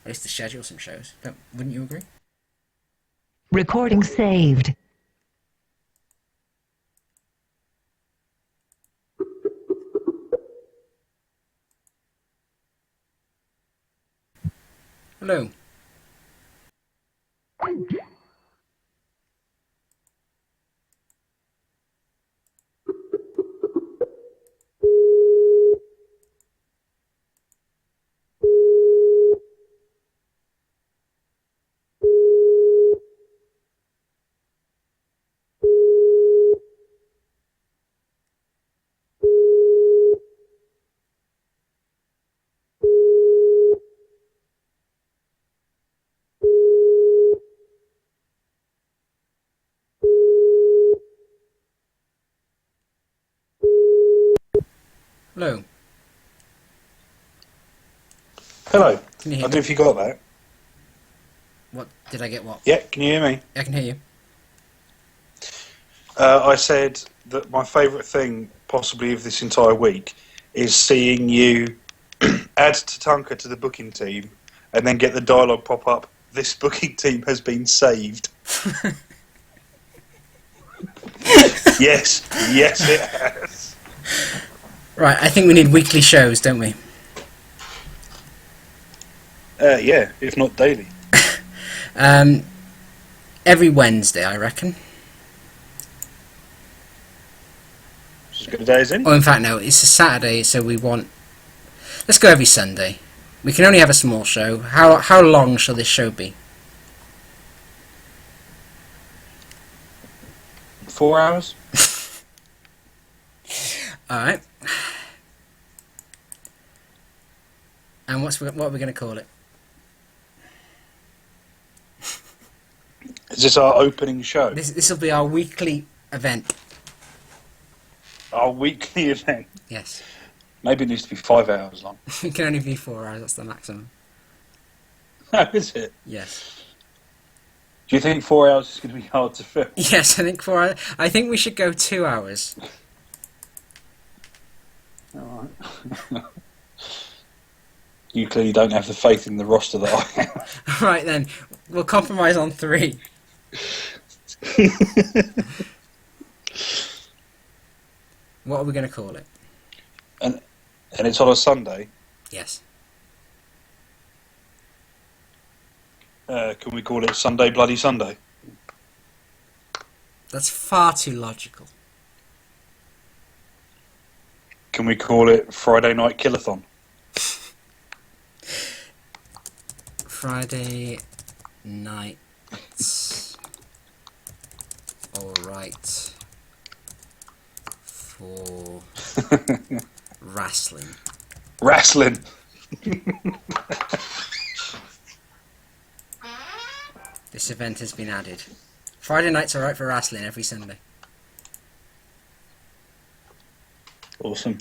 At least to schedule some shows. Wouldn't you agree? Recording saved. Hello. Hello. Hello. Can you I hear don't know me? if you got that. What did I get? What? Yeah, can you hear me? I can hear you. I said that my favourite thing, possibly of this entire week, is seeing you add Tatanka to the booking team and then get the dialogue pop up, "This booking team has been saved." Yes, yes it has. Right, I think we need weekly shows, don't we? Yeah, if not daily. Every Wednesday, I reckon. As good a day as any. Oh, in fact, no, it's a Saturday, so we want... Let's go every Sunday. We can only have a small show. How long shall this show be? 4 hours? Alright. And what are we going to call it? Is this our opening show? This will be our weekly event. Our weekly event? Yes. Maybe it needs to be 5 hours long. It can only be 4 hours, that's the maximum. No, is it? Yes. Do you think 4 hours is going to be hard to fill? Yes, I think 4 hours. I think we should go 2 hours. Alright. You clearly don't have the faith in the roster that I have. Right then, we'll compromise on 3. What are we going to call it? And it's on a Sunday. Yes. Can we call it Sunday Bloody Sunday? That's far too logical. Can we call it Friday Night Killathon? Friday nights. Alright. For wrestling. Wrestling! This event has been added. Friday nights alright for wrestling every Sunday. Awesome.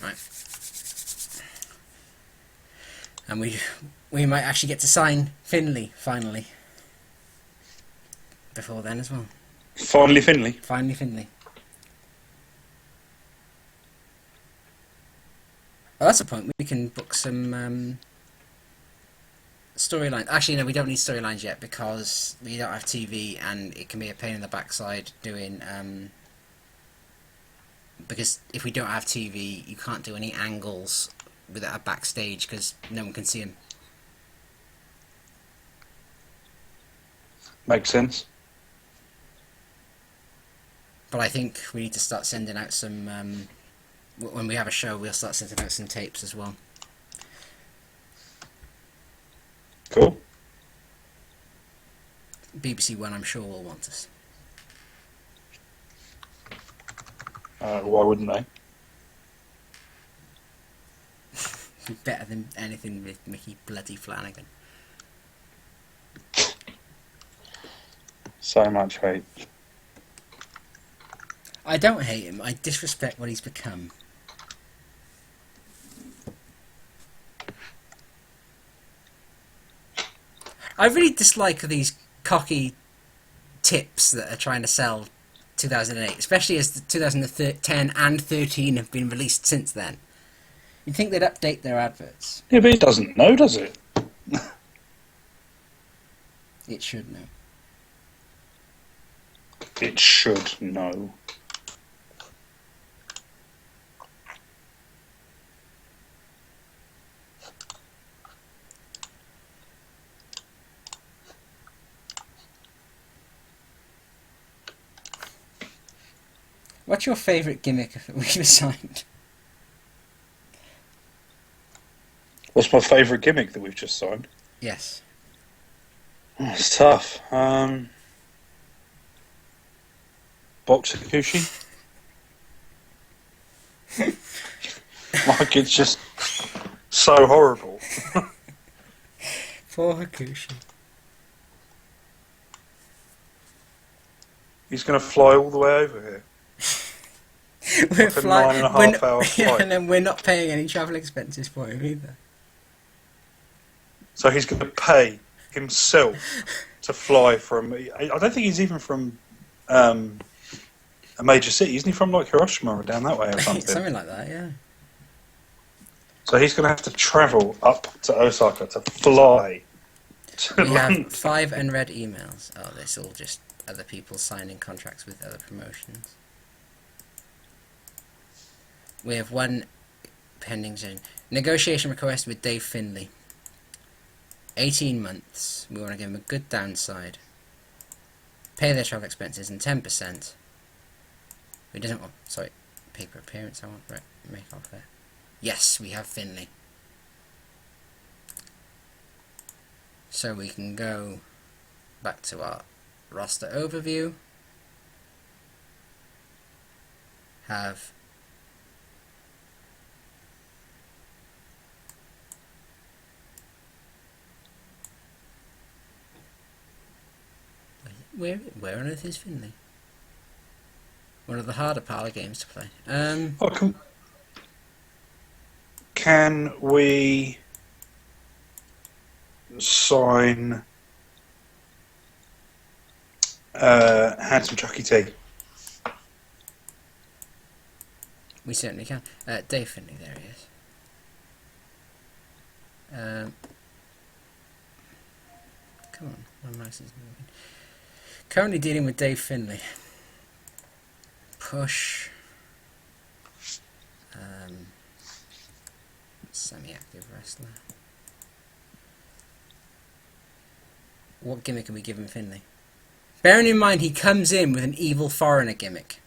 Right. And we might actually get to sign Finley, finally. Before then as well. Finally Finley. Finally Finley. Oh, that's a point. We can book some storylines. Actually, no, we don't need storylines yet because we don't have TV and it can be a pain in the backside doing... because if we don't have TV, you can't do any angles without a backstage because no one can see them. Makes sense. But I think we need to start sending out some... when we have a show, we'll start sending out some tapes as well. Cool. BBC One, I'm sure, will want us. Why wouldn't they? Better than anything with Mickey bloody Flanagan. So much hate. I don't hate him, I disrespect what he's become. I really dislike these cocky tips that are trying to sell 2008, especially as the 2010 and 13 have been released since then. You'd think they'd update their adverts. Yeah, but it doesn't know, does it? It should know. It should know. What's your favourite gimmick we've assigned? What's my favourite gimmick that we've just signed? Yes. Oh, it's tough. Boxakushi? Like, it's just so horrible. Poor Hakushi. He's going to fly all the way over here. We're Like a flying, 9.5 hour flight. and then we're not paying any travel expenses for him either. So he's going to pay himself to fly from... I don't think he's even from a major city. Isn't he from, like, Hiroshima or down that way or something? Something like that, yeah. So he's going to have to travel up to Osaka to fly to We London. have 5 unread emails. Oh, this all just other people signing contracts with other promotions. We have 1 pending zone. Negotiation request with Dave Finley. 18 months. We want to give him a good downside. Pay their travel expenses and 10%. We doesn't want... Sorry. Paper appearance I want. Right. Make offer. Yes, we have Finley. So we can go back to our roster overview. Have where on earth is Finley? One of the harder parlour games to play. Oh, can we sign Handsome Chucky T? We certainly can. Dave Finley, there he is. Come on, my mouse is moving. Currently dealing with Dave Finley. Push. Semi-active wrestler. What gimmick can we give him, Finley? Bearing in mind he comes in with an evil foreigner gimmick.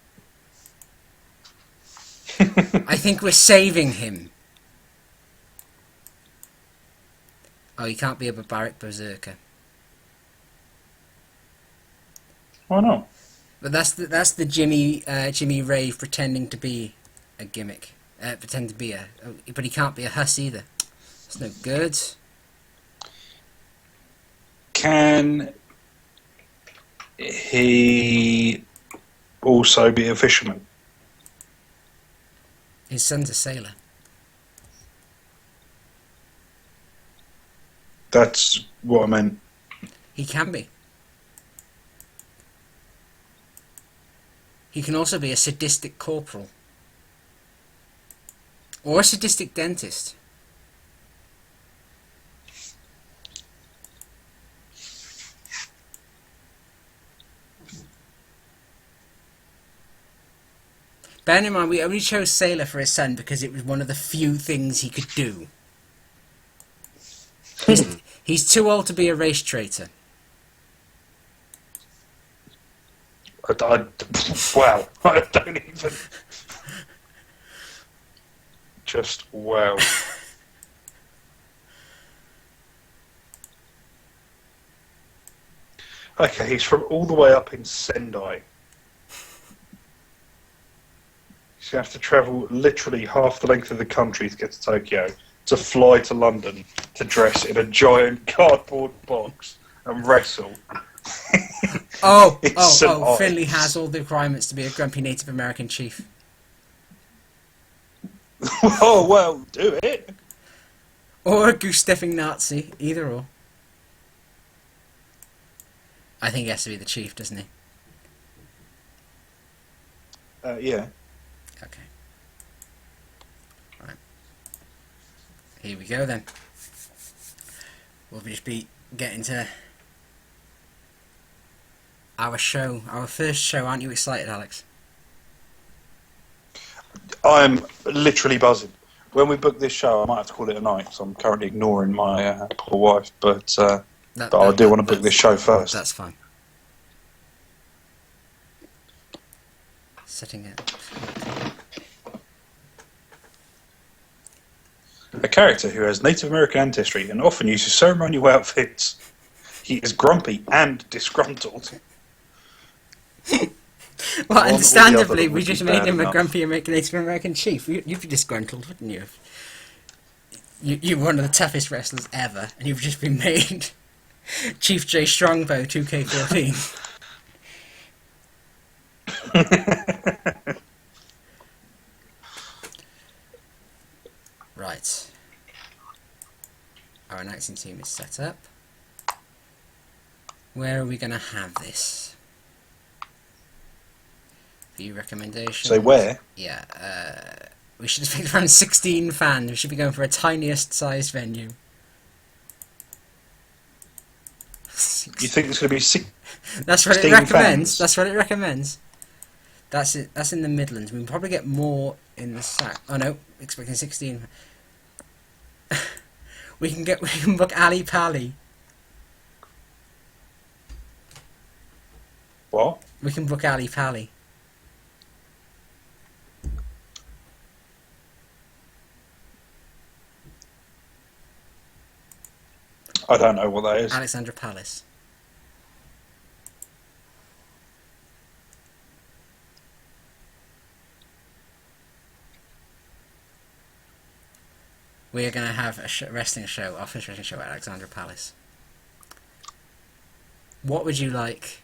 I think we're saving him. Oh, he can't be a barbaric berserker. Why not? But that's the Jimmy Rave pretending to be a gimmick. Pretend to be but he can't be a huss either. It's no good. Can he also be a fisherman? His son's a sailor. That's what I meant. He can be. He can also be a sadistic corporal. Or a sadistic dentist. Bear in mind, we only chose Sailor for his son because it was one of the few things he could do. He's too old to be a race traitor. Wow. I don't even... Just wow. Okay, he's from all the way up in Sendai. He's going to have to travel literally half the length of the country to get to Tokyo, to fly to London, to dress in a giant cardboard box and wrestle. Finley has all the requirements to be a grumpy Native American chief. Oh, well, do it. Or a goose-stepping Nazi, either or. I think he has to be the chief, doesn't he? Yeah. Okay. Right. Here we go then. We'll just be getting to our show, our first show. Aren't you excited, Alex? I'm literally buzzing. When we book this show, I might have to call it a night, so I'm currently ignoring my poor wife. But I do want to book this show first. That's fine. Setting it. A character who has Native American ancestry and often uses ceremonial outfits. He is grumpy and disgruntled. Well, understandably, we would just be made bad him a enough. grumpy Native American chief. You'd be disgruntled, wouldn't you? You're one of the toughest wrestlers ever, and you've just been made Chief J Strongbow 2K14. Right. Our announcing team is set up. Where are we going to have this? View recommendations. So where? Yeah, we should pick around 16 fans. We should be going for a tiniest sized venue. You think it's going to be 16 That's what it recommends. fans? That's what it recommends. That's it. That's in the Midlands. We can probably get more in the South. Oh no, expecting 16. We can book Ali Pali. What? We can book Ali Pali. I don't know what that is. Alexandra Palace. We are going to have a wrestling show, our first wrestling show at Alexandra Palace. What would you like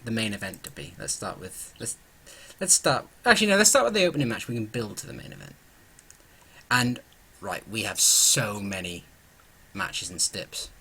the main event to be? Let's start with let's start with the opening match. We can build to the main event. And right, we have so many matches and steps.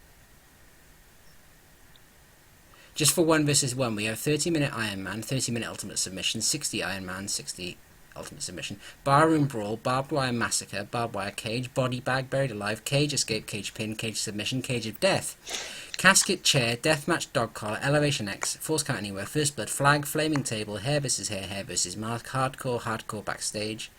Just for 1 versus 1, we have 30-minute Iron Man, 30-minute Ultimate Submission, 60 Iron Man, 60 Ultimate Submission, Barroom Brawl, Barbed Wire Massacre, Barbed Wire Cage, Body Bag, Buried Alive, Cage Escape, Cage Pin, Cage Submission, Cage of Death, Casket Chair, Deathmatch Dog Collar, Elevation X, Force Count Anywhere, First Blood, Flag, Flaming Table, Hair vs Hair, Hair vs Mask, Hardcore Backstage,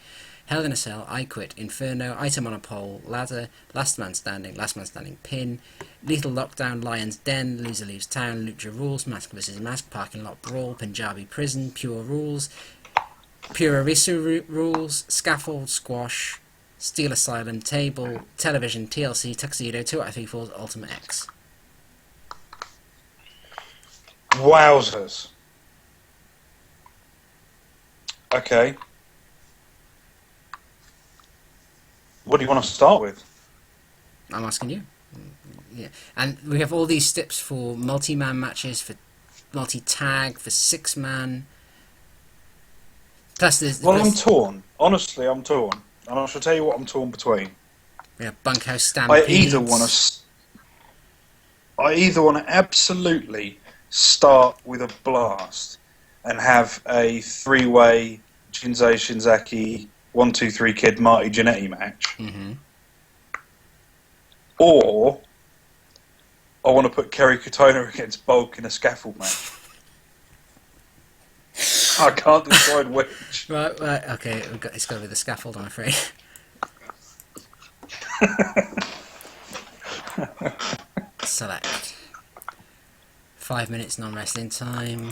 Hell in a Cell, I Quit, Inferno, Item on a Pole, Ladder, Last Man Standing Pin, Lethal Lockdown, Lion's Den, Loser Leaves Town, Lucha Rules, Mask vs Mask, Parking Lot Brawl, Punjabi Prison, Pure Rules, Pure Arisu Rules, Scaffold, Squash, Steel Asylum, Table, Television, TLC, Tuxedo, 2 out of 3 Falls, Ultimate X. Wowzers. Okay. What do you want to start with? I'm asking you. Yeah, and we have all these steps for multi-man matches, for multi-tag, for 6-man. Plus, I'm torn. Honestly, I'm torn. And I shall tell you what I'm torn between. We have Bunkhouse Stampede. I either want to absolutely start with a blast and have a 3-way Shinzei Shinzaki 1, 2, 3 Kid Marty Jannetty match. Mm-hmm. Or I want to put Kerry Katona against Bulk in a scaffold match. I can't decide which. Right, okay, it's got to be the scaffold, I'm afraid. Select. 5 minutes non-wrestling time.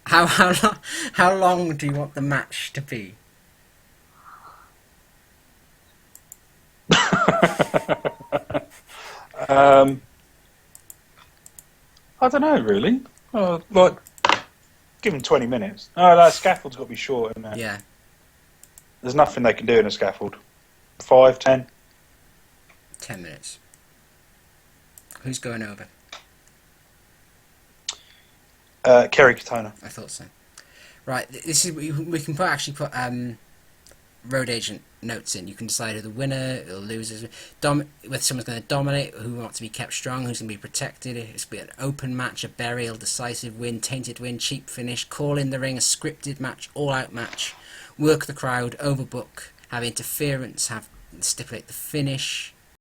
How long do you want the match to be? I don't know, really. Give them 20 minutes. Oh, that scaffold's got to be short, isn't it? Yeah. There's nothing they can do in a scaffold. 5, 10? 10 minutes. Who's going over? Kerry Katona. I thought so. Right, this is we can actually put road agent notes in. You can decide who the winner or losers, whether someone's going to dominate, who wants to be kept strong, who's going to be protected. It's going to be an open match, a burial, decisive win, tainted win, cheap finish, call in the ring, a scripted match, all-out match, work the crowd, overbook, have interference, have stipulate the finish.